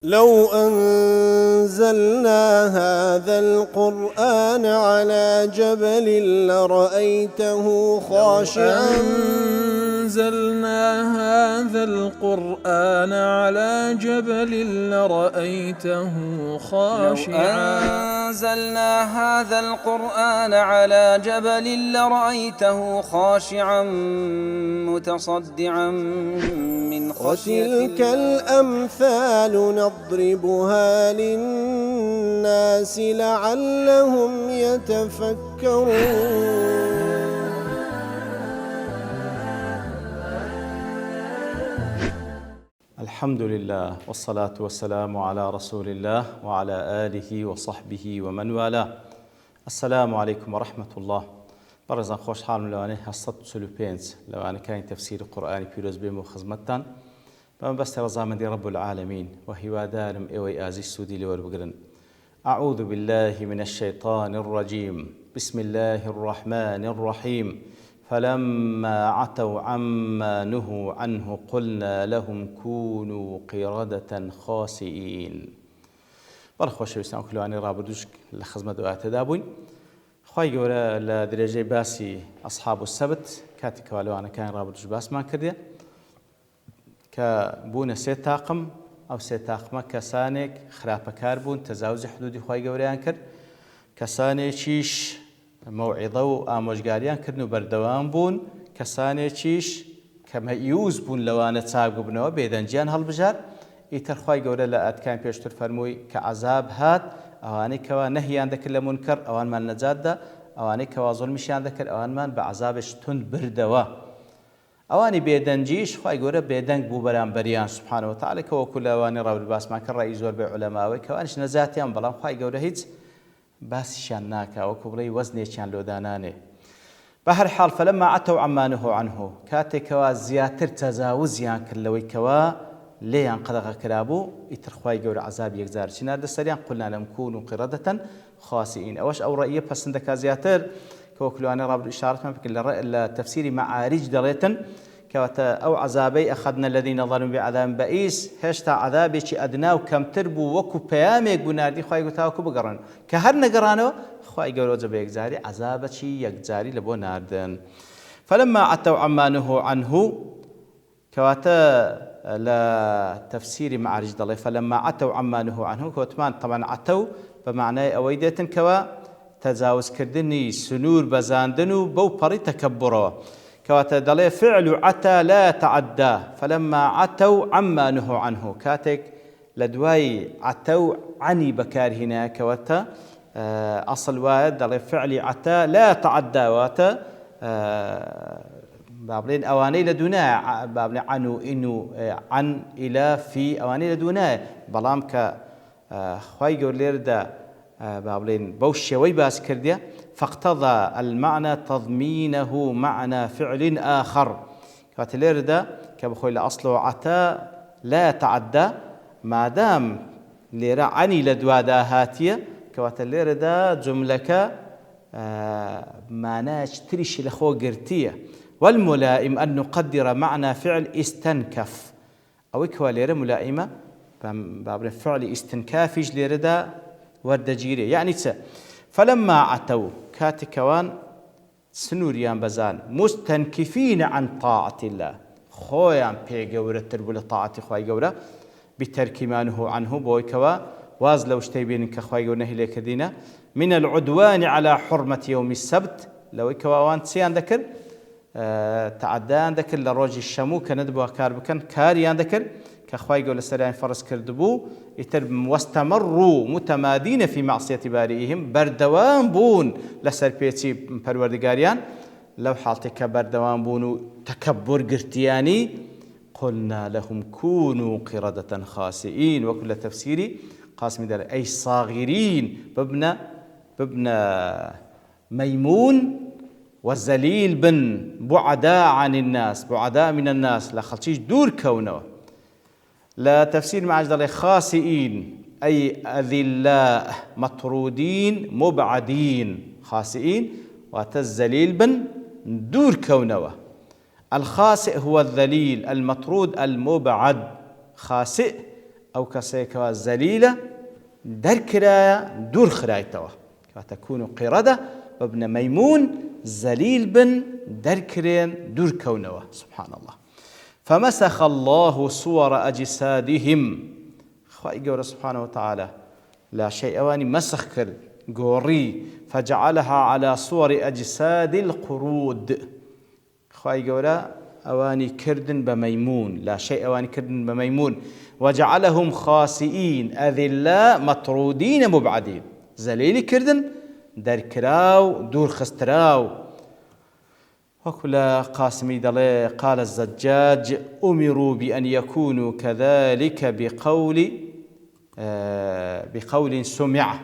لو أنزلنا هذا القرآن على جبل لرأيته خاشعا أنزلنا هذا القرآن على جبل لرأيته خاشعا أنزلنا هذا القرآن على جبل لرأيته خاشعا متصدعا من خشية وتلك الأمثال نضربها للناس لعلهم يتفكرون. الحمد لله والصلاة والسلام على رسول الله وعلى آله وصحبه ومن والاه. السلام عليكم ورحمة الله. برزان خوش حال من لوانه هصد سلوبينز لوانه كاين تفسير القرآن بيروز بيمو خزمتان بما بس رزامن دي رب العالمين وهو دارم إيوي آزي السودي لور بقرن. أعوذ بالله من الشيطان الرجيم. بسم الله الرحمن الرحيم. فلما عتوا عما نهوا عنه قلنا لهم كونوا قردة خاسئين. برخوش ويسان كلواني رابدوش لخزمة دوات دابوين خواهي قولا لدرجة باسي أصحاب السبت كاتي كوالوانا كان رابدوش باس ما كرديا كبون سيت طاقم أو سيت طاقمة كسانك خرابة كاربون تزاوز حدود خواهي قوليان كرد كسانك شيش موعظة وآموشگاریان کردن و بردوام بوون کەسانێکیش کە مەیوز بوون لەوانە چاک ببنەوە بێدەنجیان هەڵبژار ئیتر خوای گەورە لە ئەتکان پێشتر فەرمووی کە عەزاب هات ئەوانەی کەوا نەهیان دەکرد لە مونکەر ئەوانمان نەجاتدا ئەوانەی کەوا زوڵمیشیان دەکرد ئەوانمان بە عەزابێش تند بردەوە ئەوانی بێدەنجیش خوای گەورە بێدەنگ بوو بەرامبەریان سوبحانەوە وتەعالە کە وەکو لەوانی ڕەوی باسمان کرد ڕای زۆر بێ عولەماوەی کەوانیش نەجاتیان بەڵام خوای گەورە هیچ باسیشان ناکا وەکو بڵێ وەزنێکیان لۆدانانێ. بە هەر حاڵ فەلەما عەتەو عەمما نوهوا عنه کاتێکەوە زیاتر تەجاوزیان کرد لەوەی کەوا لێیان قەدەغە کرابوو ئیتر خوای گەورە عەزاب یەکجار چی ناردە سەریان قولنا لەهم کوونوا قردة خاسئین. ئەوەش ئەو ڕەئیە پەسەندەکا زیاتر کە وەکو لەوانەیە ڕابردوو ئیشارەتمان بکرد لە تەفسیری مەعارج دەڵێتن کەواتە ئەو عەزابەی ئەخەذنا الذین ظەلموا بعذاب بئیس هێشتا عەذابێکی ئەدنا و کەمتر بوو وەکو پەیامێک بوو ناردی خوای گەورە تاوەکو بگەڕێن کە هەر نەگەڕانەوە خوای گەورە جە بە یەکجاری عەذابەکی یەکجاری لە بۆ ناردن. فلما عتوا عما نهوا عنه كواتا لا تفسير معارج دڵێ فلما عتوا عما نهوا عنه كوتمان طبعا عتوا بمعنى أويدة كوا تجاوز كردني سنور بزاندن و بو بري تكبروا كواتا دڵێ فعل عتا لا تعدى فلما عتوا عما نهوا عنه كاتك لدواي عتوا عني بكار هنا كواتا أصل واحد دڵێ فعل عتا لا تعدى واتا بابلين أواني لدونا بابلين عنو إنو عن إلى في أواني لدونا بلام ك خواي جولير دا بابلين بوش شوي باس كرديا فاقتضى المعنى تضمينه معنى فعل آخر كاتلير دا كبخوي لأصله عتا لا تعدى ما دام ليرا عني لدوادا هاتية كواتلير دا جملة معناش تريش لخو قرتية والملائم أن نقدر معنى فعل استنكف أو كوالير ملائمة بابن فعل استنكافيج ليردا ورد جيري يعني فلما عتوا كاتكوان سنوريان بزان مستنكفين عن طاعة الله خويا بيجا ورتربوا لطاعة خواي جورا بترك ما نهوا عنه بويكوا واز لو اشتيبين كخواي جورا نهي لكدينا من العدوان على حرمة يوم السبت لو كوان سيان ذكر تعدان ذكر لروج الشمو كندبوا كاربكن كاريان ذكر كخواي جورا سريان فرس كردبو يترب واستمروا متمادين في معصية بارئهم بردوان بون لسر بيتي پروردگاريان لو حالتك بردوان بونو تكبر قرتياني قلنا لهم كونوا قردة خاسئين وكل تفسيري قاسم دار أي صاغرين بابن ميمون والزليل بن بعداء عن الناس بعداء من الناس لا خلشيش دور كونه لا تفسير معجدة خاسئين أي أذلاء مطرودين مبعدين خاسئين وتزليل بن دور كونه الخاسئ هو الذليل المطرود المبعد خاسئ ئەو کەسێکەوە زەلیلە دەرکرایە دوور خرایتەوە کاتەکون و قیڕەدە ببنە مەیمون زەلیل بن دەرکرێن دوورکەونەوە سبحان الله فمسخ الله صور أجسادهم خواهی گەورە سبحانه وتعالى لا شيء أواني مسخ کرد گۆڕی فجعلها على صور أجساد القرود خواهی گەورە ئەوانی کردن بە مەیمون لا شيء ئەوانی کردن بە مەیمون وجعلهم خاسئين أذلاء مطرودين مبعدين زەلیلی کردن دەرکراو دوور خستراو وەکو لە قاسمی دەڵێ قال الزجاج أمروا بأن يكونوا كذلك بقول سمع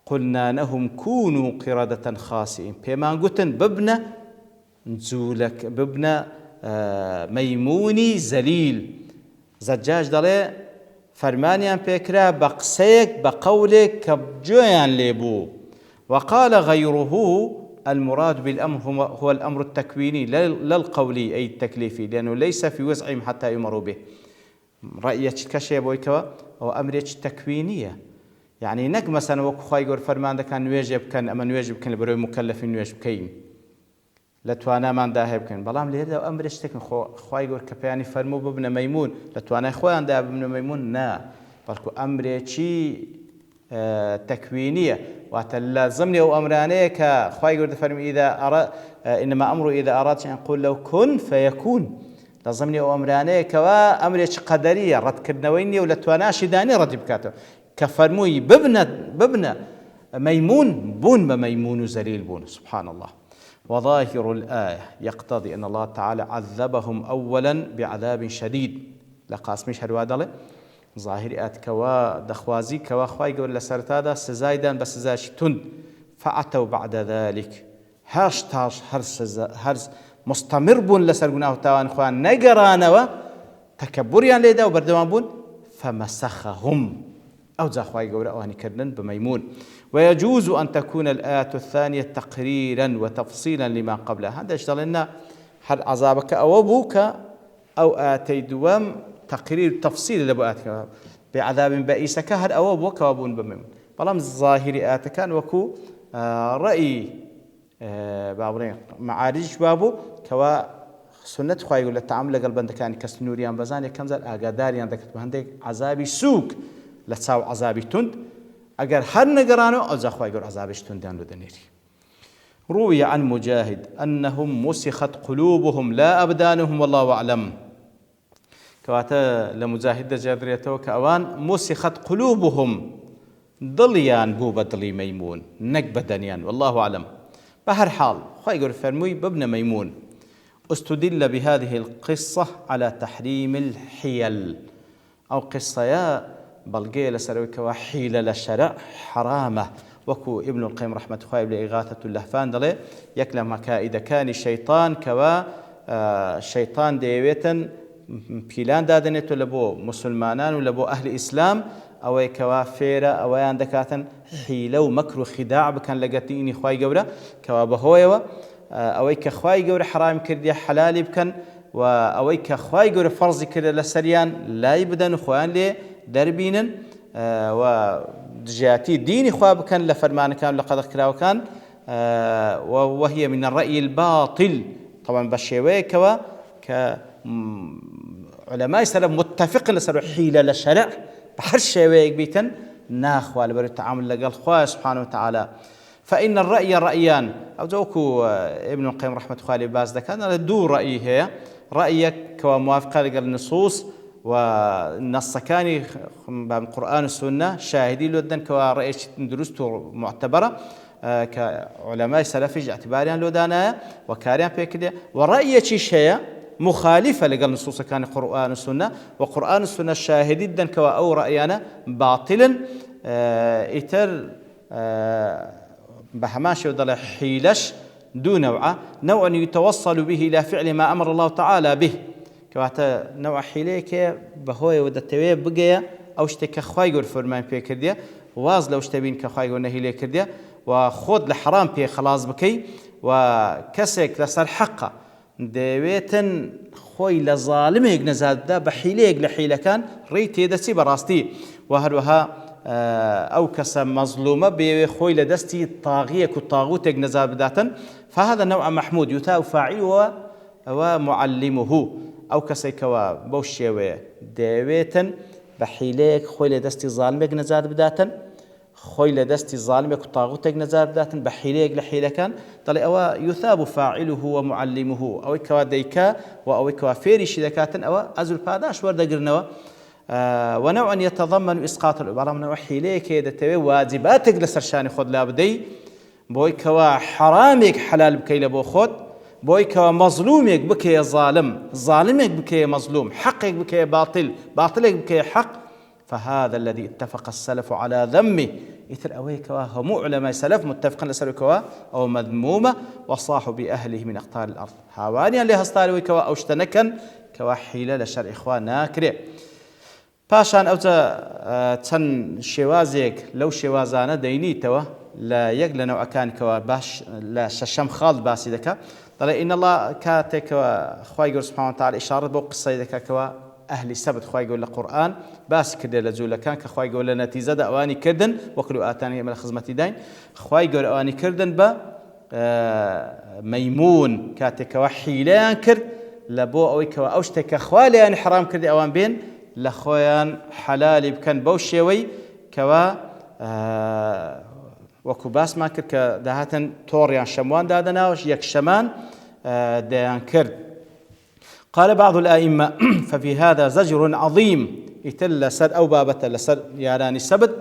قلنا لهم كونوا قردة خاسئين پێمان گوتن ببنە جوولەک ببنە مەیمونی زەلیل زەجاج دەڵێ فەرمانیان پێکرا بە قسەیەک بە قەولێک کە گوێیان لێبوو وقال غيره المراد بالأمر هو الأمر التكويني لا القولي أي التكليفي لأنه ليس في وسعهم حتى يمروا به رأيك كشي بويكوا أو أمريك تكوينية يعني نك مثلا وكو خواهي قول فرمان ده كان نواجب كان أما نواجب كان لبروي مكلفين نواجب كين لتوانا من داهب كان بلام ليه ده أمريك تكن خواهي قول كبياني فرمو ببن ميمون لتوانا خواهي ده ببن ميمون نا بلكو أمريكي تكوينية وتلازمني أو أمرانية كخواهي قول فرمي إذا أراد إنما أمره إذا أراد شيئا يقول له كن فيكون لازمني أو أمرانية كوا أمريك قدرية رد كردنويني ولا تواناشي داني رد بكاته كفرموي ببنى ميمون بون بميمون زليل بون سبحان الله وظاهر الآية يقتضي أن الله تعالى عذبهم أولا بعذاب شديد لقاسمش هروادله ظاهر آت كوا دخوازي كوا خواي قول لسرتادا سزايدا بسزاش تند فأتوا بعد ذلك هاش تاش هرز مستمر بون لسر قناه تاوان خوان نقرانوا تكبريان ليدا وبردوان بون فمسخهم أو زاخواي قول أواني كرنن بميمون ويجوز أن تكون الآية الثانية تقريرا وتفصيلا لما قبلها هذا اشتغل لنا هل عذابك أو أبوك أو آتي دوام تقرير تفصيل لبؤاتك بعذاب بئيس كهر أو أبوك وابون بميمون بلام الظاهر آت كان وكو رأي بابرين معارج بابو كوا سنة خواهي يقول التعامل قلبا كان كسنوريان بزاني كمزل آقاداريان ذكرت بهندك عذابي سوق لتساو عذابي تند اگر هر نقرانو او زخواهي يقول عذابش تندان لدنيري روي عن مجاهد أنهم مسخت قلوبهم لا أبدانهم والله أعلم كواتا لمجاهد جادريتو كأوان مسخت قلوبهم ضليان بو بدلي ميمون نك بدنيان والله أعلم بهر حال خواهي يقول فرموي بابن ميمون استدل بهذه القصة على تحريم الحيل أو قصة يا بلقي لسرويك وحيل للشرع حرامة وكو ابن القيم رحمة الله لإغاثة اللهفان دلي يكلم كائد كان الشيطان كوا شيطان ديويتا بيلان دادنيتو لبو مسلمانان ولبو أهل إسلام أو كوا فيرا أو عندكاتا حيلة ومكر خداع بكان لقاتيني خواي قورا كوا بهويوا أو كخواي قورا حرام كردي حلالي بكان وأو كخواي قورا فرضي كرد لسريان لا يبدأ خوان لي دربينا ودجاتي ديني خواب كان لفرمان كان لقد كراو كان وهي من الرأي الباطل طبعا بشيوي كوا كعلماء سلام متفق لسر حيلة للشرع بحر شيوي بيتن ناخوا لبر التعامل لقال خواه سبحانه وتعالى فإن الرأي رأيان أو زوكو ابن القيم رحمة الله عليه باز كان دو رأي هي رأيك كموافقة للنصوص والنص كان بالقرآن والسنة شاهدين لودن كرأيش درسته معتبرة كعلماء سلفي اعتباريا لودانا وكاريان بيكده ورأي شيء مخالفة لقال النصوص كان القرآن والسنة وقرآن والسنة شاهدين دن كوا أو رأينا باطلا إتر بهماش وضل حيلش دون نوع يتوصل به إلى فعل ما أمر الله تعالى به كواتا نوع حيليك بهوي ودتوي بقيا أو اشتك خواي يقول فرمان بي كرديا واز لو اشتبين كخواي يقول نهي لي كرديا وخود لحرام بي خلاص بكي وكسك لسر حقه دەوێتن خۆی لە زاڵمێک نەزاددا بە حیلەیەک لە حیلەکان ڕێی تێدەچی بەڕاستی و هەروەها ئەو کەسە مەظلومە بێوێ خۆی لە دەستی تاغیەک و تاغوتێک نەزاد بداتن فهذا نوع محمود يتاء فاعله ومعلمه ئەو کەسێکەوە بەو شێوەیە دەوێتن بە حیلەیەک خۆی لە دەستی زاڵمێک نەزاد بداتن خۆی لە دەستی زاڵمێک و تاغوتێک نەزاد بداتن بە حیلەیەک لە حیلەکان دەڵێ ئەوە يثاب فاعله ومعلمه ئەوەی کەوا دەیکا و ئەوەی کەوا فێریشی دەکاتن ئەوە ئەجر پاداش وەردەگرنەوە ونوعا يتضمن إسقاط العبارة من حيليك دەتەوێت واجباتك لەسەر شانی خۆت لا بدەی بۆی کەوا حرامێک حلال بکەی لە بۆ خۆت بۆی کەوا مەظلومێک بکەیە ظالمێک بکەیە مەظلوم حقێک بکەیە باطلێک بکەیە حق فهذا الذي اتفق السلف على ذمه ئیتر ئەوەی کەوا هەموو علەمای سەلەف متفقن لەسەرکەوە ئەو مەذمومە وصاحوا بأهله من أقطار الأرض هاوانیان لێ هەستاروی کەوا ئەو شتە نەکەن کەوا حیلە لە شەرعی خوا ناکرێ پاشان ئەوجا چەند شێوازێک لەو شێوازانە دەینیتەوە لە یەک لە نەوعەکانکەوە باش لە شەشەم خاڵ باسی دەکات دەڵێ ئین الله کاتێکەوە خوای گەور سبحانه وتعالى ئیشارەت بۆ قسەی دەکاتەوە ئەهلی سەبت خوای گەور لە قورئان باسی کردێ لە جوولەکان کە خوای گەور لە نەتیجەدا ئەوانی کردن وەکلو ئاتانی ئێمە لە خزمەتی داین خوای گەور ئەوانی کردن بە مەیمون کاتێکەوە حیلەیان کرد لە بۆ ئەوەی کەوە ئەو شتێکە خوا لێیان حرام کردی ئەوان بێن لە خۆیان حەلالی بکەن بەو شێوەی کەوا وەکو باسمان کرد کە داهاتن تۆڕیان شەموان دادەناوەش یەک شەمان دەیان کرد قال بعض الأئمة ففي هذا زجر عظيم ئیتر لەسەر ئەو بابەتە لەسەر یارانی سەبت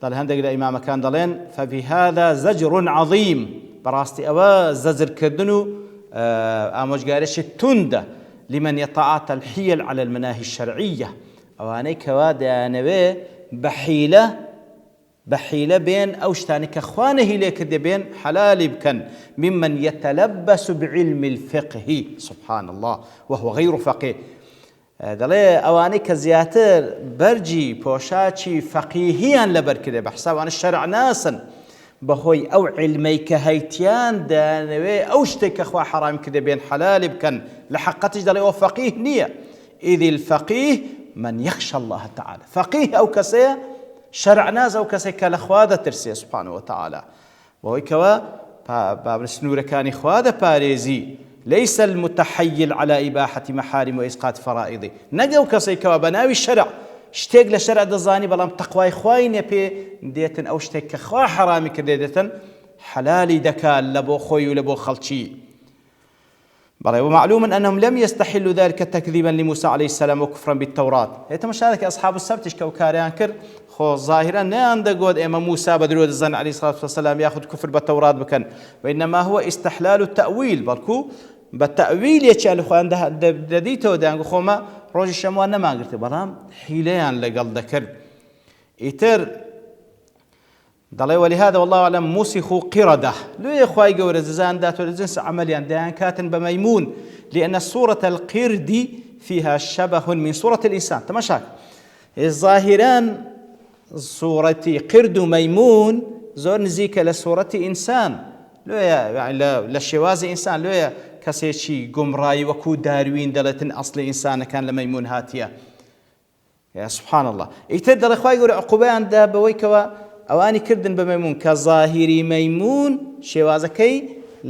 دەڵێ هەندێک لە ئیمامەکان دەڵێن ففي هذا زجر عظيم بەڕاستی ئەوە زەجرکردن و ئامۆژگارێکی توندە لمن يتعاطى الحيل على المناهي الشرعية ئەوانەی کەوا دەیانەوێ بەحیلە بێن ئەو شتانی کە خوا نەهیلێ کردێ بێن حەلالی بکەن ممن يتلبس بعلم الفقه سبحان الله وهو غير فقيه دەڵێ ئەوانەی کە زیاتر بەرجی پۆشاچی فەقیهیان لەبەر کردێ بە حسابوانە شەرع ناسن بەهۆی ئەو علمەی کە هەیتیان دەیانەوێ ئەو شتێک کە خوا حەرام کردێ بێن حەلالی بکەن لە حەقەتیش دەڵێ ئەوە فەقیه نییە إذ الفقيه من يخشى الله تعالى فقيه أو كسي شرع ناز أو كسي كالأخوادة ترسي سبحانه وتعالى وهو كوا باب السنورة كان إخوادة باريزي ليس المتحيل على إباحة محارم وإسقاط فرائض نجو كسي كوا بناوي الشرع شتێک لە شەرع دەزانی بەڵام تەقوای خوای نێ پێ دێتن ئەو شتێک کە خوا حرامی کردێ دێتن حەلالی دەکات لە بۆ خۆی و لە بۆ خەڵکی بەڵێ ومعلوم أنهم لم يستحلوا ذلك تكذيبا لموسى عليه السلام وكفرا بالتوراة هێتە مشارك أصحاب السبتش کە وکاریان کرد خۆ ظاهرا نەیان دەگوت ئێمە موسى بەدرۆ دەزانن عليه الصلاة والسلام یاخود كفر بالتوراة بکەن وإنما هو استحلال التأويل بەڵکو بە تەویلێکی لە خۆیان دەدیتەوە دەیانگو خۆمە ڕۆژی شەموان نەماگرتێ بەڵام حیلەیان لەگەڵ دەکرد ئیتر دەڵێ ولهذا والله أعلم موسخوا قردة لێ خوای گەورە جزایان داتوە لە جنس عملیان دەیان کاتن بە مەیمون لأن سورة القرد فيها شبه من سورة الإنسان تماشاك ظاهرا سورة قرد وميمون زۆر نزیکە لە سورة إنسان لە شێوازی ئینسان لێیە کەسێکی گومڕایی وەکو داروین دەڵێتن ئەسڵی ئینسانەکان لە مەیمون هاتیە یا سبحان الله ئیتر دەڵێ خوای گەورە عقوبەیان دا بەوەی کەوە ئەوانی کردن بە مەیمون کە ظاهری مەیمون شێوازەکەی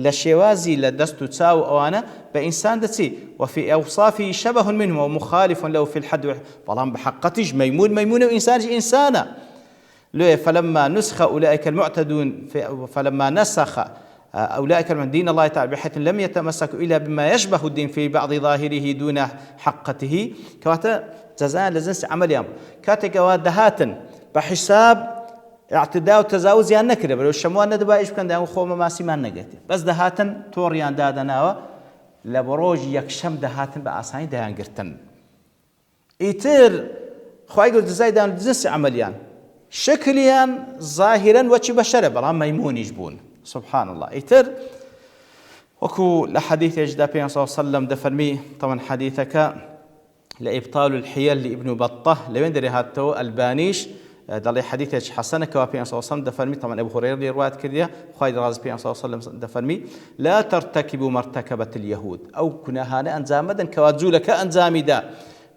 لە شێوازی لە دەست و چاو ئەوانە بە ئینسان دەچی وفي أوصافه شبه منهم ومخالف له في الحد بەڵام بە حەقەتیش مەیمونە و ئینسانیش ئینسانە ليه فلما نسخ أولئك المعتدون فلما نسخ أولئك من دين الله تعالى بحيث لم يتمسكوا إلا بما يشبه الدين في بعض ظاهره دون حقته كواتا جزاء لزنس عمليهم كاتك وادهاتن بحساب اعتداء وتجاوز يعني نكره بل الشموان ندبا ايش كان ده خو ما سيمان نگتي بس دهاتن توريان دادناوا لبروج يكشم دهاتن باساين دهان گرتن ايتر خوای گل جزاء دان جنس عمليان شكليان ظاهرا وچ بشره بلا ميمون يجبون سبحان الله ايتر وكو لحديث اجدا بين صلى الله عليه وسلم دفرمي طبعا حديثك لابطال الحيل لابن بطه لوين دري هاتو البانيش دڵێ حەدیثێکی حەسەنەکەوە پێ صلی الله عليه وسلم دەفەرمی طبعا ئەبو هورەیرە ڕوایەت کردیە خوای ڕازی پێ صلی الله عليه وسلم دەفەرمی لا ترتكبوا ما ارتكبت اليهود ئەو گوناهانە ئەنجام مەدەن کەوا جوولەکە ئەنجامیدا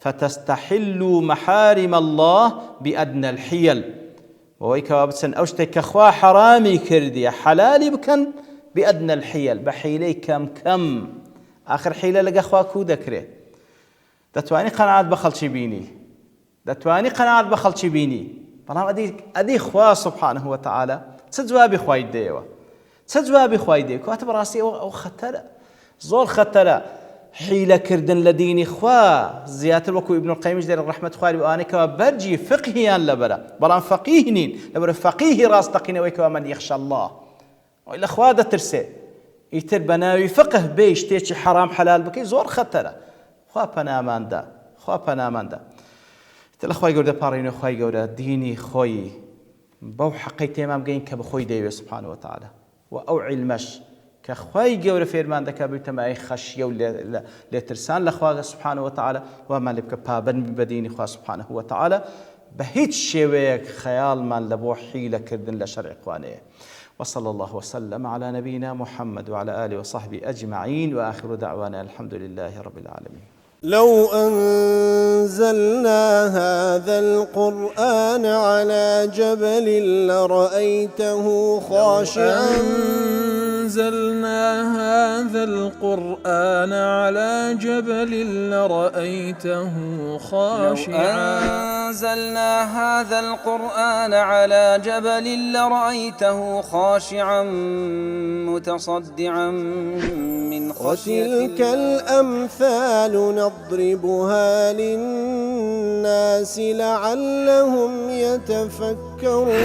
فتستحلوا محارم الله بأدنى الحيل وەوەی کەوا بچن ئەو شتێک کە خوا حەرامی کردیە حەلالی بکەن بأدنى الحيل بە حیلەی کەم آخر حیلە لەگە خوا کوو دەکرێت دەتوانی قەناعەت بە خەڵکی بینی دەتوانی قەناعەت بە خەڵکی بینی بەڵام ئەدی خوا سبحانه وتعالى چ جوابی خوای دێوە چ جوابی خوای دێ کەواتە بەڕاستی ئەو خەتەرە زۆر خەتەرە حیلەکردن لە دینی خوا زیاتر وەکو ئیبن القەیمیش دێرە ڕەحمەت خواری ئەوانەی کەوا بەرجی فقهیان لەبەرە بەڵام فەقیه نین لەبەرە فەقیهی ڕاستەقینەوەی کەوا من یەخشە الله ئەوی لە خوا دەترسێ ئیتر بە ناوی فقه بێ شتێکی حەرام حەلال بکەی زۆر خەتەرە خوا پەناماندا لە خوای گەورە پاڕێنە خوای گەورە دینی خۆی بەو حەقەی تێمان بگەین کە بەخۆی دەیوێت سبحانه وتعالى و ئەو عیلمەش کە خوای گەورە فێرمان دەکات بتەمای خەشیە و لێترسان لە خوا سبحانه وتعالى وامان لێ بکە پابەند بە دینی خوا سبحانه وتعالى بە هیچ شێوەیەک خەیاڵمان لە بۆ حیلەکردن لە شەرعی خوانەیە وصلى الله وسلم على نبينا محمد وعلى آله وصحبه أجمعين وآخر دعوانا الحمد لله رب العالمين. لو أنزلنا هذا القرآن على جبل لرأيته خاشعا أنزلنا هذا القرآن على جبل لرأيته خاشعا أنزلنا هذا القرآن على جبل لرأيته خاشعا متصدعا من خشية الله وتلك الأمثال نضربها للناس لعلهم يتفكرون